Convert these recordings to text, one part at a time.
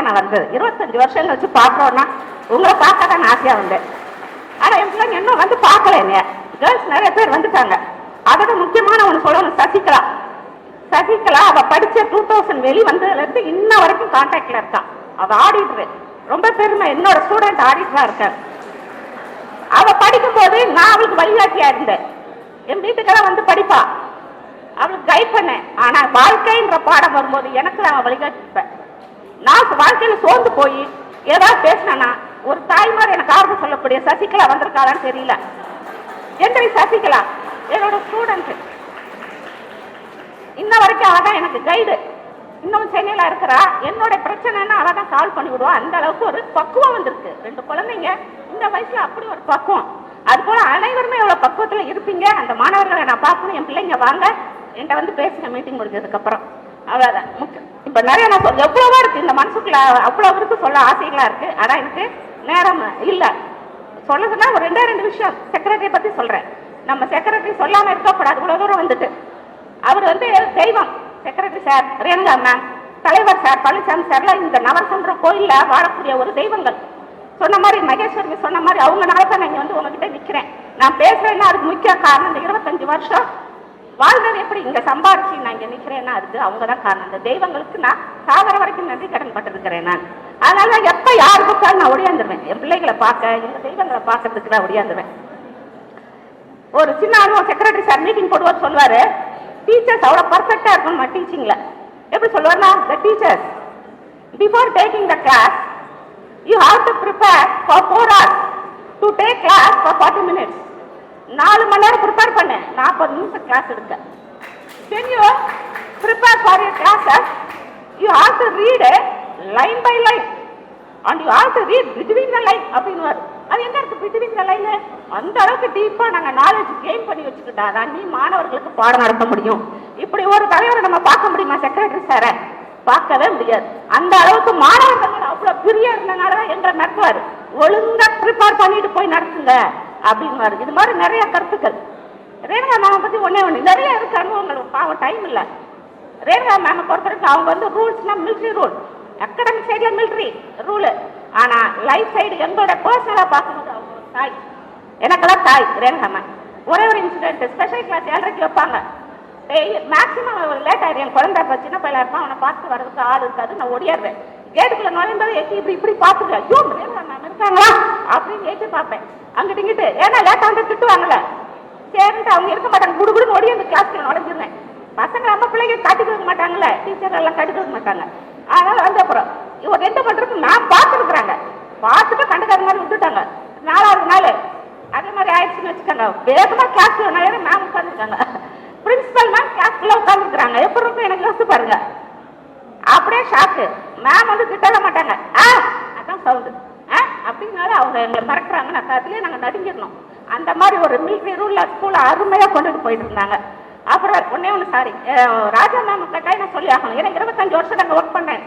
நான் வந்தது. 25 வருஷம் கழிச்சு பார்க்குறோன்னா உங்களை பார்க்க தான் ஆசையாக வந்தேன். ஆனால் என் பிள்ளைங்க இன்னும் வந்து பார்க்கல. என்ன கேர்ள்ஸ் நிறைய பேர் வந்துட்டாங்க. அதோட முக்கியமான ஒன்று சொல்லணும், சசிகலா அவள் படித்த 2000 வெளி வந்ததுலேருந்து இன்ன வரைக்கும் கான்டாக்டில் இருக்கான். அவள் ஆடிட்டர், ரொம்ப பெருமை. என்னோட ஸ்டூடெண்ட் ஆடிட்டராக இருக்கார். அவள் படிக்கும்போது நான் அவளுக்கு வழிகாட்டியாக இருந்தேன். என் வீட்டுக்கெல்லாம் வந்து படிப்பா, அவளுக்கு கைட் பண்ணேன். ஆனால் வாழ்க்கைன்ற பாடம் வரும்போது எனக்கு நான் வழிகாட்டிப்பேன். நான் வாழ்க்கையில் சோர்ந்து போய் ஏதாவது பேசினேன்னா ஒரு தாய்மார் எனக்கு ஆர்வம் சொல்லக்கூடிய சசிகலா வந்திருக்காளான்னு தெரியல. எந்திரி சசிகலா என்னோட ஸ்டூடெண்ட், இன்ன வரைக்கும் அவள் தான் எனக்கு கைடு. இன்னும் சென்னையில் இருக்கிறா. என்னோட பிரச்சனைன்னா அவள் தான் சால்வ் பண்ணி விடுவா. அந்த அளவுக்கு ஒரு பக்குவம் வந்திருக்கு. 2 குழந்தைங்க இந்த வயசுல அப்படி ஒரு பக்குவம். அது போல அனைவருமே எவ்வளவு பக்குவத்தில் இருப்பீங்க. அந்த மாணவர்களை நான் பார்க்கணும். என் பிள்ளைங்க வாங்க என்கிட்ட வந்து பேசுங்க மீட்டிங் முடிஞ்சதுக்கு அப்புறம். அவ்வளோதான் முக்கியம். இப்போ நிறைய நான் எவ்வளவோ இருக்கு இந்த மனசுக்குள்ள, அவ்வளோ இருக்கு சொல்ல ஆசைகளா இருக்கு. ஆனால் எனக்கு நேரம் இல்லை. சொல்லதுன்னா ஒரு 2 விஷயம் செக்ரட்டரி பத்தி சொல்றேன். நம்ம செக்ரட்டரி சொல்லாம இருக்கக்கூடாது. இவ்வளவு தூரம் வந்துட்டு அவர் வந்து தெய்வம். செக்ரட்டரி சார், ரேணுகா மேம், தலைவர் சார், பழனிசாமி சார்லாம் இந்த நவரசன்ற கோயில்ல வாழக்கூடிய ஒரு தெய்வங்கள். சொன்ன மாதிரி மகேஸ்வரி சொன்ன மாதிரி அவங்கனால தான் நான் வந்து உங்ககிட்ட நிற்கிறேன். நான் பேசுறேன்னா அதுக்கு முக்கிய காரணம் இந்த 25 வருஷம் வாழ்ந்தது எப்படி இங்க சம்பாரிச்சு நான் இங்க நிற்கிறேன்னா அதுக்கு அவங்க தான் காரணம். இந்த தெய்வங்களுக்கு நான் சாகர வரைக்கும் நன்றி கடன் பட்டிருக்கிறேன் நான். அதனால எப்ப யார் கூப்பிட்டாலும் நான் ஒடியாந்துருவேன். என் பிள்ளைகளை பார்க்க, எங்க தெய்வங்களை பார்க்கறதுக்கு நான் ஒடியாந்துருவேன். ஒரு சின்ன அனுபவம், செக்ரட்டரி சார் மீட்டிங் போடுவார் சொல்லுவாரு, டீச்சர்ஸ் அவ்வளோ பர்ஃபெக்டா இருக்கணும் டீச்சிங்ல. எப்படி சொல்லுவாருன்னா, the teachers before taking the class you have to prepare for 4 hours to take class for 40 minutes. 4 மணி நேரம் ப்ரிப்பேர் பண்ணேன், 40 நிமிஷம் கிளாஸ் எடுக்க. when you prepare for your classes you have to read line by line and you have to read between the line அப்படின்னு. அது எங்க இருக்கு between the line? அந்த அளவுக்கு டீப்பா நாங்க நாலேஜ் கெயின் பண்ணி வச்சுக்கிட்டா தான் நீ மாணவர்களுக்கு பாடம் நடத்த முடியும். இப்படி ஒரு தலைவரை நம்ம பார்க்க முடியுமா? செக்ரட்டரி சாரை பார்க்கவே முடியாது. அந்த அளவுக்கு மாணவர்கள் அவ்வளவு பிரியா இருந்தனாலதான் எங்களை நடத்துவாரு. ஒழுங்கா ப்ரிப்பேர் பண்ணிட்டு போய் நடத்துங்க அப்படின்னு. இது மாதிரி நிறைய கருத்துக்கள். ரேணுகா மேம் பத்தி ஒண்ணு நிறைய இருக்கு அனுபவங்கள். பாவம் டைம் இல்ல. ரேணுகா மேம் பொறுத்தவரைக்கும் அவங்க வந்து ரூல்ஸ்னா மிலிட்டரி ரூல், அகாடமிக் சைட்ல மிலிட்டரி ரூல். ஆனா லைஃப் சைடு எங்களோட பர்சனலா பார்க்கும்போது அவங்க தாய், எனக்கெல்லாம் தாய் ரேணுகா மேம். ஒரே ஒரு இன்சிடென்ட், ஸ்பெஷல் கிளாஸ் 7:30 வைப்பாங்க. மேக்சிமம் லேட் ஆயிடும். என் குழந்தை சின்ன பையலா இருப்பான், அவனை பார்த்து வர்றதுக்கு ஆள் இருக்காது. நான் ஓடியாடுவேன். கேட்டுக்குள்ள நுழைந்தது இப்படி பார்த்துருக்கேன். ஐயோ ரேணுகா மேம் இருக்காங்களா அப்படின்னு ஏற்றி பார்ப்பேன். அங்கிட்டு இங்கிட்டு ஏன்னா லேட்டா வந்து திட்டுவாங்கல்ல, சரின்ட்டு அவங்க இருக்க மாட்டாங்க. குடுகுடுன்னு ஓடி அந்த கிளாஸ்ல நுழைஞ்சிருந்தேன். பசங்க நம்ம பிள்ளைங்க காட்டி கொடுக்க மாட்டாங்கல்ல, டீச்சர் எல்லாம் காட்டி கொடுக்க மாட்டாங்க. அதனால வந்து அப்புறம் இவங்க 2 பண்றதுக்கு நான் பார்த்துருக்குறாங்க. பார்த்துட்டு கண்டுக்காத மாதிரி விட்டுட்டாங்க. 4வது நாள் அதே மாதிரி ஆயிடுச்சுன்னு வச்சுக்காங்க. வேகமா கிளாஸ்ல மேம் உட்காந்துருக்காங்க. பிரின்சிபல் மேம் கிளாஸ்க்குள்ள உட்காந்துருக்குறாங்க. எப்படி இருக்கும் எனக்கு யோசிச்சு பாருங்க. அப்படியே ஷாக்கு. மேம் வந்து திட்ட மாட்டாங்க. அதான் சவுண்டு அப்படின்னால அவங்க எங்களை மறக்கிறாங்கன்னு அதுலயே நாங்கள் நடுங்கிடணும். அந்த மாதிரி ஒரு மிலிட்ரி ரூல்ல ஸ்கூல்ல அருமையா கொண்டுட்டு போயிட்டு இருந்தாங்க. அப்புறம் ஒண்ணு சாரி, ராஜா மேம் கட்டாயம் நான் சொல்லி ஆகணும். ஏன்னா 25 வருஷம் நாங்கள் ஒர்க் பண்ணேன்.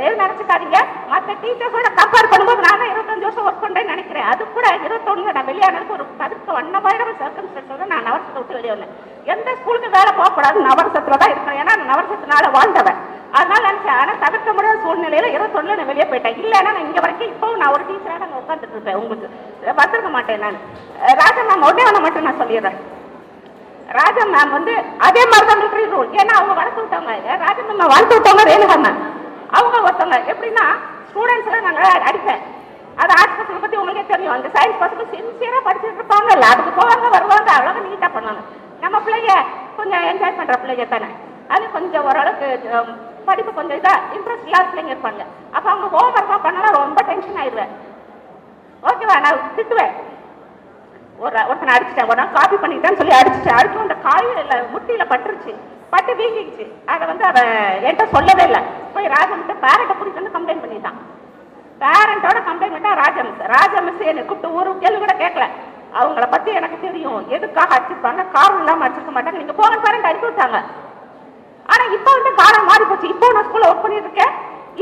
எது நினைச்சுக்காதீங்க, மற்ற டீச்சர்ஸோட கம்பேர் பண்ணும்போது நான் 25 வருஷம் ஒர்க் பண்றேன்னு நினைக்கிறேன். அது கூட 21 நான் வெளியானதுக்கு ஒரு 11 சர்க்கம்ஸ்டன்ஸோட நான் நவரசத்தை விட்டு வெளியே வந்தேன். எந்த ஸ்கூலுக்கு வேலை போகக்கூடாது, நவரசத்துல தான் இருக்கிறேன். ஏன்னா நவரசத்தினால வாழ்ந்தவன். அதனால நினைச்சேன். ஆனா தவிர்க்க முடியாத சூழ்நிலையில 21 நான் வெளியே போயிட்டேன். இல்லைன்னா நான் இங்க வரைக்கும் இப்போ நான் ஒரு டீச்சராக நான் உட்காந்துட்டு இருப்பேன். உங்களுக்கு வந்திருக்க மாட்டேன் நான். ராஜா மேம் உடனே மட்டும் நான் சொல்லிடுறேன். ராஜா மேம் வந்து அதே மாதிரிதான் மிலிட்டரி ரூல். ஏன்னா அவங்க வளர்த்து விட்டவங்க. ராஜா மேம் வளர்த்து விட்டவங்க ரேணுகா மேம். அவங்க ஒருத்தவங்க எப்படின்னா ஸ்டூடெண்ட்ஸ் எல்லாம் நாங்கள் அடிப்பேன். அது ஆர்ட்ஸ் பசங்க பத்தி உங்களுக்கே தெரியும். அந்த சயின்ஸ் பசங்க சின்சியரா படிச்சுட்டு இருப்பாங்க. அதுக்கு போவாங்க வருவாங்க, அவ்வளவு நீட்டா பண்ணுவாங்க. நம்ம பிள்ளைங்க கொஞ்சம் என்ஜாய் பண்ற பிள்ளைங்க தானே, அது கொஞ்சம் ஓரளவுக்கு படிப்பு கொஞ்சம் இதா இன்ட்ரெஸ்ட் இல்லாத பிள்ளைங்க இருப்பாங்க. அப்ப அவங்க ஹோம்ஒர்க்கா பண்ணலாம் ரொம்ப டென்ஷன் ஆயிடுவேன். ஓகேவா, நான் திட்டுவேன். ஒருத்தனை அடிச்சுட்டேன். ஒரு நாள் காப்பி பண்ணிட்டேன்னு சொல்லி அடிச்சுட்டேன். அடிச்சும் அந்த காயில முட்டியில பட்டுருச்சு, பட்டு வீங்கிடுச்சு. அதை வந்து அவ என்கிட்ட சொல்லவே இல்லை. போய் ராஜம்கிட்ட பேரண்ட்டை கூட்டிட்டு வந்து கம்ப்ளைண்ட் பண்ணிட்டான். பேரண்டோட கம்ப்ளைண்ட் பண்ணா ராஜா மிஸ் என்னை கூப்பிட்டு ஒரு கேள்வி கூட கேட்கல. அவங்கள பத்தி எனக்கு தெரியும், எதுக்காக அடிச்சிருப்பாங்க, காரணம் இல்லாம அடிச்சிருக்க மாட்டாங்க, நீங்க போங்க பேரண்ட் அடிச்சு விட்டாங்க. ஆனா இப்ப வந்து காலம் மாறி போச்சு. இப்போ நான் ஸ்கூல்ல ஒர்க் பண்ணிட்டு இருக்கேன்.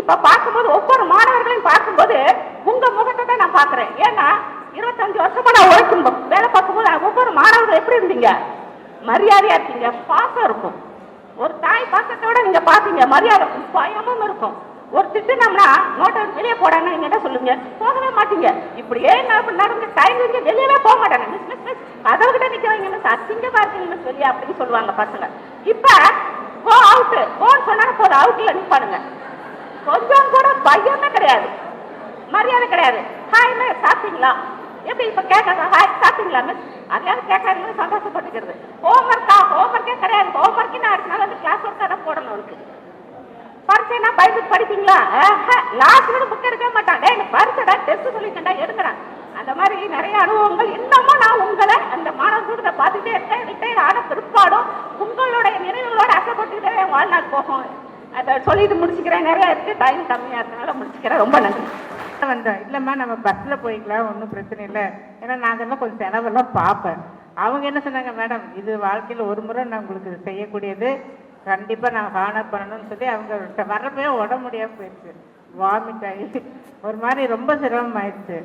இப்ப பார்க்கும்போது ஒவ்வொரு மாணவர்களையும் பார்க்கும்போது உங்க முகத்தை தான் நான் பாக்குறேன். ஏன்னா 25 வருஷமா நான் உழைக்கும் வேலை பார்க்கும்போது ஒவ்வொரு மாணவர்கள் எப்படி இருந்தீங்க, மரியாதையா இருக்கீங்க, பாசம் இருக்கும். ஒரு தாய் பாசத்தோட நீங்க பாத்தீங்க, மரியாதை பயமும் இருக்கும். ஒரு திட்டுனோம்னா நோட்டை வெளியே போடான்னு நீங்க என்ன சொல்லுங்க? போகவே மாட்டீங்க. இப்படியே நடந்து டைம் வச்சு வெளியவே போக மாட்டாங்க. மிஸ் மிஸ் மிஸ் கதவு கிட்ட நிக்க வைங்க மிஸ், அசிங்கமா இருக்குங்க மிஸ் வெளியே அப்படின்னு சொல்லுவாங்க பசங்க. இப்ப கோ அவுட் கோன்னு சொன்னாங்க போதும், அவுட்ல நிப்பானுங்க. கொஞ்சம் கூட பயமே கிடையாது, மரியாதை கிடையாது. ஹாய் மிஸ் சாப்பிட்டீங்களா? எப்படி இப்ப கேட்கறாங்க ஹாய் சாப்பிட்டீங்களா மிஸ்? அதையாவது கேட்கறாங்க சந்தோஷப்பட்டுக்கிறது. ஹோம்ஒர்க்கே கிடையாது. ஹோம்ஒர்க்கு நான் அடுத்த நாள் வந்து கிளாஸ் ஒர்க் தான் போடணும் இருக்கு. பரிசைனா பயந்துட்டு படிப்பீங்களா? லாஸ்ட் புக் எடுக்க மாட்டான். எனக்கு பரிசைடா டெஸ்ட் சொல்லிட்டா எடுக்கிறேன். அந்த மாதிரி நிறைய அனுபவங்கள் இன்னமும் நான் உங்களை அந்த மாணவ கூட்டத்தை பார்த்துட்டே இருக்கேன். ரிட்டையர் ஆன பிற்பாடும் உங்களுடைய நினைவுகளோட அசைப்பட்டுக்கிட்டே வாழ்நாள் போகும். அதை சொல்லிட்டு முடிச்சுக்கிறேன். நிறைய இருக்கு, டைம் கம்மியா இருக்கனால முடிச்சுக்கிறேன். ரொம்ப நன்றி. வந்தோம் இல்லைம்மா நம்ம பஸ்ஸில் போய்க்கலாம், ஒன்றும் பிரச்சனை இல்லை. ஏன்னா நாங்கள்லாம் கொஞ்சம் செலவெல்லாம் பார்ப்பேன். அவங்க என்ன சொன்னாங்க, மேடம் இது வாழ்க்கையில் ஒரு முறை நான் உங்களுக்கு இது செய்யக்கூடியது, கண்டிப்பாக நான் ஹானர் பண்ணணும்னு சொல்லி அவங்க வர்றப்பே உடம்பு முடியாமல் போயிடுச்சு. வாமிட் ஆகி ஒரு மாதிரி ரொம்ப சிரமம் ஆயிடுச்சு.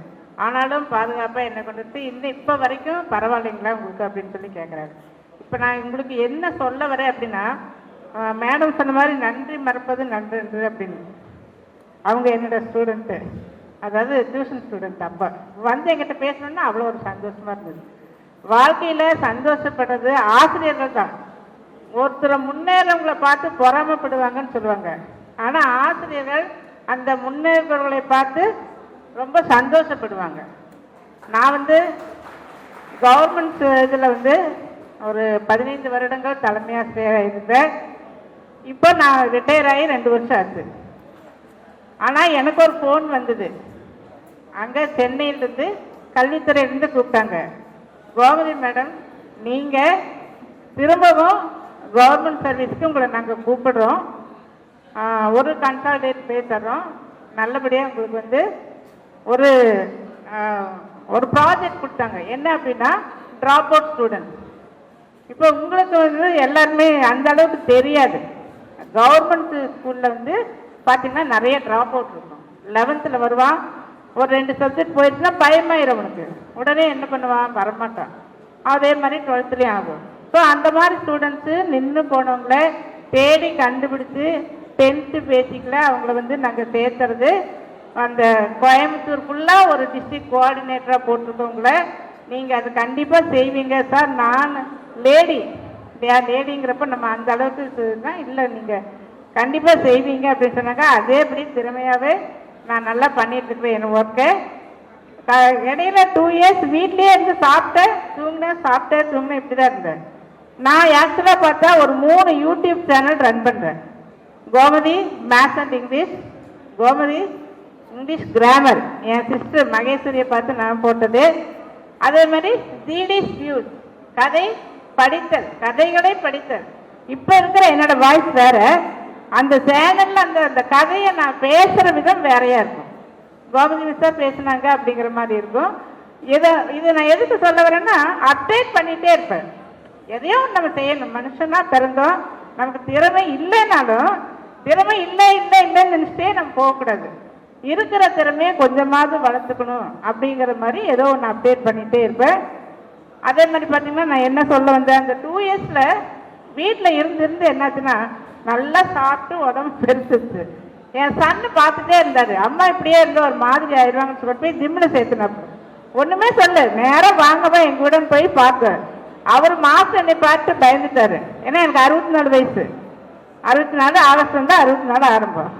ஆனாலும் பாதுகாப்பாக என்ன கொண்டு இன்னும் இப்போ வரைக்கும் பரவாயில்லைங்களா உங்களுக்கு அப்படின்னு சொல்லி கேட்குறாரு. இப்போ நான் உங்களுக்கு என்ன சொல்ல வரேன் அப்படின்னா, மேடம் சொன்ன மாதிரி நன்றி மறப்பது நன்று அப்படின்னு. அவங்க என்னோட ஸ்டூடெண்ட்டு, அதாவது டியூஷன் ஸ்டூடெண்ட். அப்போ வந்து என்கிட்ட பேசணுன்னா அவ்வளோ ஒரு சந்தோஷமாக இருந்தது. வாழ்க்கையில் சந்தோஷப்படுறது ஆசிரியர்கள் தான். ஒருத்தரை முன்னேறவங்களை பார்த்து பொறாமப்படுவாங்கன்னு சொல்லுவாங்க. ஆனால் ஆசிரியர்கள் அந்த முன்னேறவர்களை பார்த்து ரொம்ப சந்தோஷப்படுவாங்க. நான் வந்து கவர்மெண்ட் இதில் வந்து ஒரு 15 வருடங்கள் தலைமையாசிரியராக இருந்தேன். இப்போ நான் ரிட்டையர் ஆகி 2 வருஷம் ஆச்சு. ஆனால் எனக்கு ஒரு ஃபோன் வந்தது. அங்கே சென்னையிலேருந்து கல்வித்துறையிலேருந்து கூப்பிட்டாங்க, கோமதி மேடம் நீங்கள் திரும்பவும் கவர்மெண்ட் சர்வீஸ்க்கு உங்களை நாங்கள் கூப்பிடுறோம், ஒரு கன்சால்டேட் பே தர்றோம், நல்லபடியாக உங்களுக்கு வந்து ஒரு ப்ராஜெக்ட் கொடுத்தாங்க. என்ன அப்படின்னா ட்ராப் அவுட் ஸ்டூடெண்ட். இப்போ உங்களுக்கு வந்து எல்லாருமே அந்த அளவுக்கு தெரியாது. கவர்மெண்ட் ஸ்கூலில் வந்து பார்த்தீங்கன்னா நிறைய ட்ராப் அவுட் இருக்கும். 11th வருவான், ஒரு 2 சப்ஜெக்ட் போயிடுச்சுன்னா பயமாயிரும் அவனுக்கு. உடனே என்ன பண்ணுவான், வரமாட்டான். அதே மாதிரி 12th ஆகும். ஸோ அந்த மாதிரி ஸ்டூடெண்ட்ஸு நின்று போனவங்கள தேடி கண்டுபிடிச்சி 10th பேசிக்கில் அவங்கள வந்து நாங்கள் சேர்த்துறது. அந்த கோயம்புத்தூர் ஃபுல்லாக ஒரு டிஸ்ட்ரிக்ட் கோஆர்டினேட்டராக போட்டிருக்கவங்கள நீங்கள் அது கண்டிப்பாக செய்வீங்க சார். நான் லேடிங்கிறப்ப நம்ம அந்த அளவுக்கு தான் இல்லை, நீங்கள் கண்டிப்பாக செய்வீங்க அப்படின்னு சொன்னாங்க. அதேபடி திறமையாகவே நான் நல்லா பண்ணிட்டுருக்குறேன் என் ஒர்க்கை. இடையில 2 இயர்ஸ் வீட்லேயே இருந்து சாப்பிட்டேன் தூங்கினேன் இப்படி தான் இருந்தேன். நான் ஆக்சுவலாக பார்த்தா ஒரு 3 யூடியூப் சேனல் ரன் பண்ணுறேன். Gomathi maths and English, Gomathi English grammar, என் சிஸ்டர் மகேஸ்வரியை பார்த்து நான் போட்டது. அதே மாதிரி ஜிடிஸ் வியூஸ், கதைகளை படித்தல். இப்போ இருக்கிற என்னோட வாய்ஸ் வேற, அந்த சேனல்ல அந்த கதையை நான் பேசுகிற விதம் வேறையா இருக்கும். கோமதி மிஸ்ஸா பேசுனாங்க அப்படிங்கிற மாதிரி இருக்கும். இதை நான் எதுக்கு சொல்ல வரேன்னா, அப்டேட் பண்ணிகிட்டே இருப்பேன். எதையோ நம்ம செய்யணும். மனுஷனா பிறந்தோம், நமக்கு திறமை இல்லைன்னாலும் திறமை இல்லைன்னு நினச்சிட்டே நம்ம போகக்கூடாது. இருக்கிற திறமையை கொஞ்சமாவது வளர்த்துக்கணும் அப்படிங்கிற மாதிரி ஏதோ ஒன்று அப்டேட் பண்ணிகிட்டே இருப்பேன். அதே மாதிரி பார்த்தீங்கன்னா நான் என்ன சொல்ல வந்தேன், அந்த 2 இயர்ஸில் வீட்டில் இருந்து என்னாச்சுன்னா நல்லா சாப்பிட்டு உடம்பு பெருசுச்சு. என் சன்னு பார்த்துட்டே இருந்தார், அம்மா இப்படியே இருந்து ஒரு மாதிரி ஆயிடுவாங்கன்னு சொல்லிட்டு போய் ஜிம்மில் சேர்த்துனப்ப ஒன்றுமே சொல்ல, நேராக வாங்கப்பா எங்கூட போய் பார்க்க. அவர் மாதம் என்னை பார்த்து பயந்துட்டார். ஏன்னா எனக்கு 64 வயசு, 64 ஆகஸ்ட் வந்து 64 ஆரம்பம்.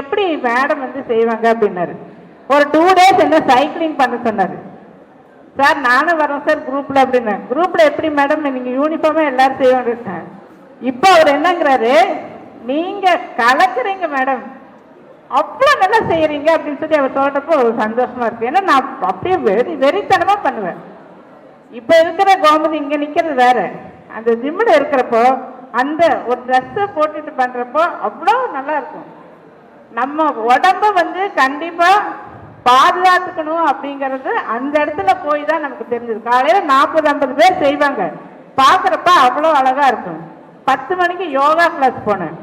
எப்படி மேடம் வந்து செய்வாங்க அப்படின்னாரு. ஒரு 2 டேஸ் என்ன சைக்கிளிங் பண்ண சொன்னார். சார் நானும் வரேன் சார் குரூப்பில் அப்படின்னேன். குரூப்பில் எப்படி மேடம் நீங்கள் யூனிஃபார்மாக எல்லாரும் செய்வாங்க. இப்போ அவர் என்னங்கிறாரு, நீங்கள் கலக்குறீங்க மேடம், அவ்வளோ நல்லா செய்கிறீங்க அப்படின்னு சொல்லி அவர் சொல்கிறப்போ ஒரு சந்தோஷமாக இருக்குது. ஏன்னா நான் அப்படியே வெறித்தனமாக பண்ணுவேன். இப்போ இருக்கிற கோமதி இங்கே நிற்கிறது வேற, அந்த ஜிம்மில் இருக்கிறப்போ அந்த ஒரு ட்ரெஸ்ஸை போட்டுட்டு பண்ணுறப்போ அவ்வளோ நல்லா இருக்கும். நம்ம உடம்ப வந்து கண்டிப்பாக பாதுகாத்துக்கணும் அப்படிங்கிறது அந்த இடத்துல போய் தான் நமக்கு தெரிஞ்சது. காலையில் 40-50 பேர் செய்வாங்க, பார்க்குறப்ப அவ்வளோ அழகாக இருக்கும். 10 மணிக்கு யோகா கிளாஸ் போனேன்.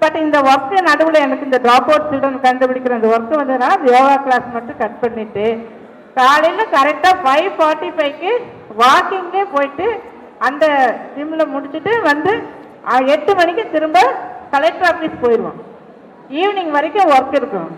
பட் இந்த ஒர்க்கு நடுவில் எனக்கு இந்த ட்ராப் அவுட் ஸ்டூடெண்ட் கண்டுபிடிக்கிற இந்த ஒர்க்கு வந்ததுன்னா யோகா கிளாஸ் மட்டும் கட் பண்ணிவிட்டு காலையில் கரெக்டாக 5:45க்கு வாக்கிங்கே போயிட்டு அந்த ஜிம்மில் முடிச்சுட்டு வந்து 8 மணிக்கு திரும்ப கலெக்டர் ஆஃபீஸ் போயிடுவோம். ஈவினிங் வரைக்கும் ஒர்க் இருக்கும்.